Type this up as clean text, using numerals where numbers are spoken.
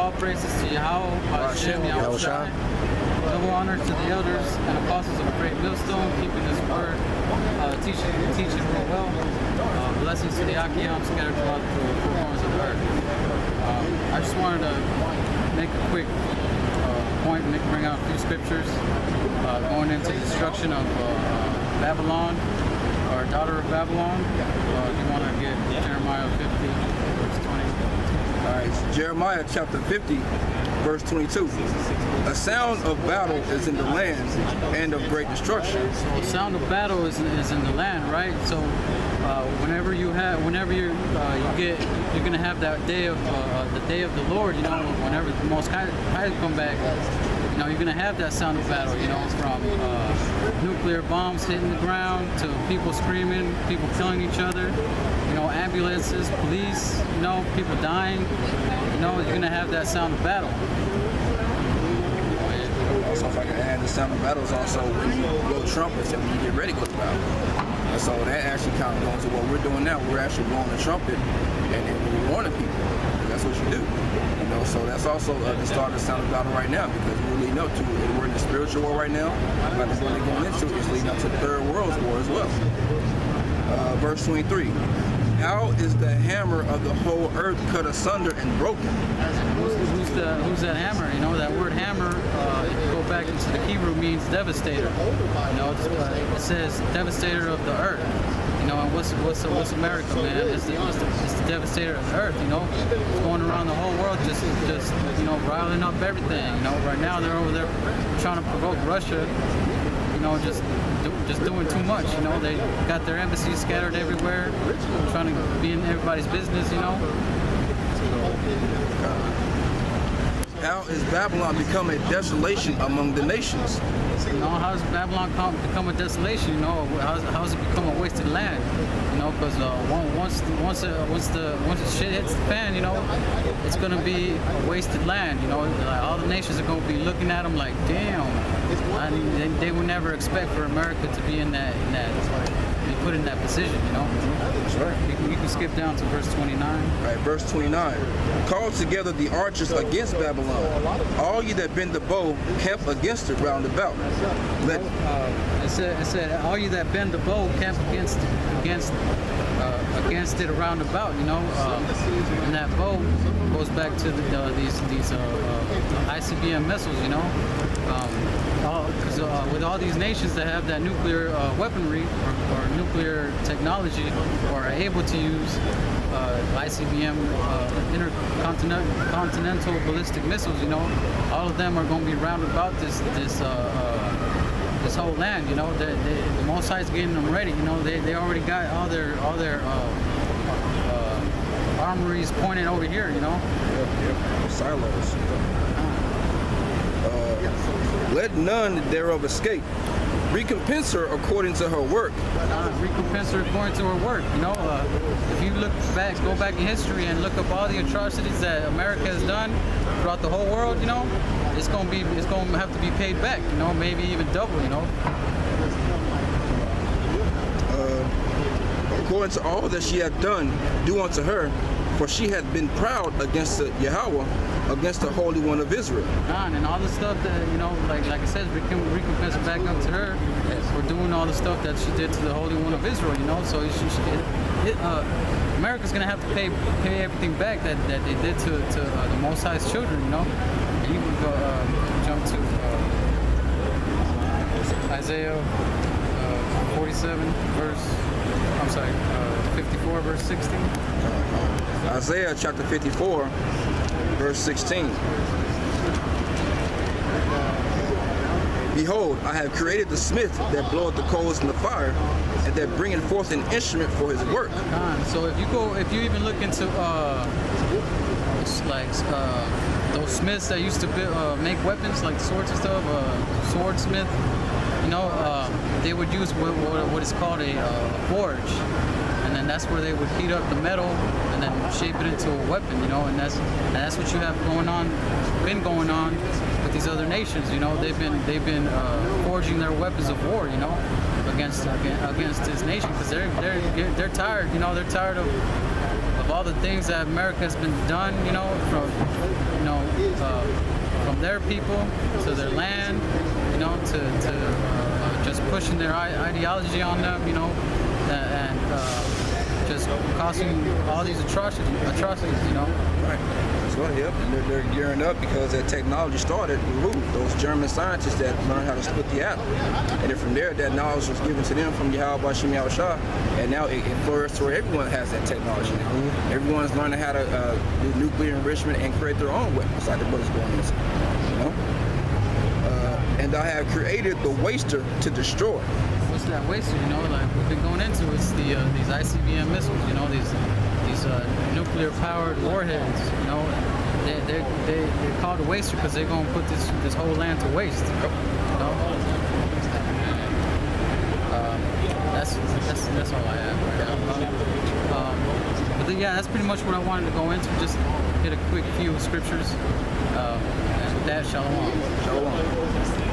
all praises to Yahweh, Hashem, Yahweh. Double honor to the elders and apostles of the great millstone, keeping this word, teaching real well. Blessings to the Akiam scattered throughout the four corners of the earth. I just wanted to make a quick point, bring out a few scriptures going into the destruction of Babylon, or daughter of Babylon. If you want to get Jeremiah 50, verse 20. All right, Jeremiah chapter 50, verse 22. A sound of battle is in the land and of great destruction. So the sound of battle is in the land, right? So whenever you're gonna have that day of the day of the Lord, you know, whenever the Most High come back, you know, you're gonna have that sound of battle, you know, from nuclear bombs hitting the ground to people screaming, people killing each other, you know, ambulances, police, you know, people dying, you know, you're gonna have that sound of battle. Also, if I can add, the sound of battle is also when you blow trumpets and when you get ready to go to battle. And so that actually kind of goes to what we're doing now. We're actually blowing the trumpet and we're warning people. That's what you do. You know, so that's also the start of the sound of battle right now, because we're leading up to it. We're in the spiritual war right now. Like the one they're going into is leading up to the Third World War as well. Verse 23. How is the hammer of the whole earth cut asunder and broken? Who's that hammer? You know, that word hammer, if you go back into the Hebrew, means devastator. You know, it says devastator of the earth. You know, and what's America, man? It's the devastator of the earth. You know, it's going around the whole world, just you know, riling up everything. You know, right now they're over there trying to provoke Russia. You know, just doing too much. You know, they got their embassies scattered everywhere, trying to be in everybody's business. You know. How is Babylon become a desolation among the nations? You know, how does Babylon become a desolation? You know, how does it become a wasted land? You know, because once the shit hits the fan, you know, it's gonna be a wasted land. You know, like all the nations are gonna be looking at them like, damn. They would never expect for America to be be put in that position. You know. That's right. You can skip down to verse 29. All right, verse 29. Call together the archers against Babylon. All you that bend the bow, camp against it round about. It said, all you that bend the bow, camp against it around about. You know, and that bow goes back to these ICBM missiles. You know, because with all these nations that have that nuclear weaponry or nuclear technology, or are able to use ICBM, intercontinental ballistic missiles, you know, all of them are going to be rounded about this whole land. You know, the Most High's getting them ready. You know, they already got all their armories pointed over here. You know, silos. Let none thereof escape. Recompense her according to her work. Recompense her according to her work. You know, if you go back in history and look up all the atrocities that America has done throughout the whole world, you know, it's gonna have to be paid back. You know, maybe even double. You know. According to all that she hath done, do unto her, for she hath been proud against the Yahweh, against the Holy One of Israel. And all the stuff that, you know, like it says, recompense back up to her for doing all the stuff that she did to the Holy One of Israel. You know, so America's gonna have to pay everything back that they did to the Most High's children. You know, and you can go jump to Isaiah 47 verse. I'm sorry, 54 verse 16. Isaiah chapter 54, verse 16. Behold, I have created the smith that bloweth the coals in the fire, and that bringeth forth an instrument for his work. So if you even look into those smiths that used to make weapons like swords and stuff, swordsmith, you know, they would use what is called a forge, and then that's where they would heat up the metal and then shape it into a weapon, you know, and that's what you have been going on with these other nations. You know, they've been forging their weapons of war, you know, against this nation, because they're tired, you know, they're tired of all the things that America has been done, from their people to their land, to just pushing their ideology on them, and just causing all these atrocities, Right. That's right, yep. And they're gearing up because that technology started with who? Those German scientists that learned how to split the atom. And then from there, that knowledge was given to them from Yahweh Bashim Yahushua, and now it flourished where everyone has that technology now. Mm-hmm. Everyone's learning how to do nuclear enrichment and create their own weapons, like the brothers going into. And I have created the waster to destroy. What's that waster? Like we've been going into, it's these ICBM missiles. These nuclear-powered warheads. They're called a waster because they're gonna put this whole land to waste. That's all I have right now. But yeah, that's pretty much what I wanted to go into. Just hit a quick few scriptures. And with that, shalom. Shalom.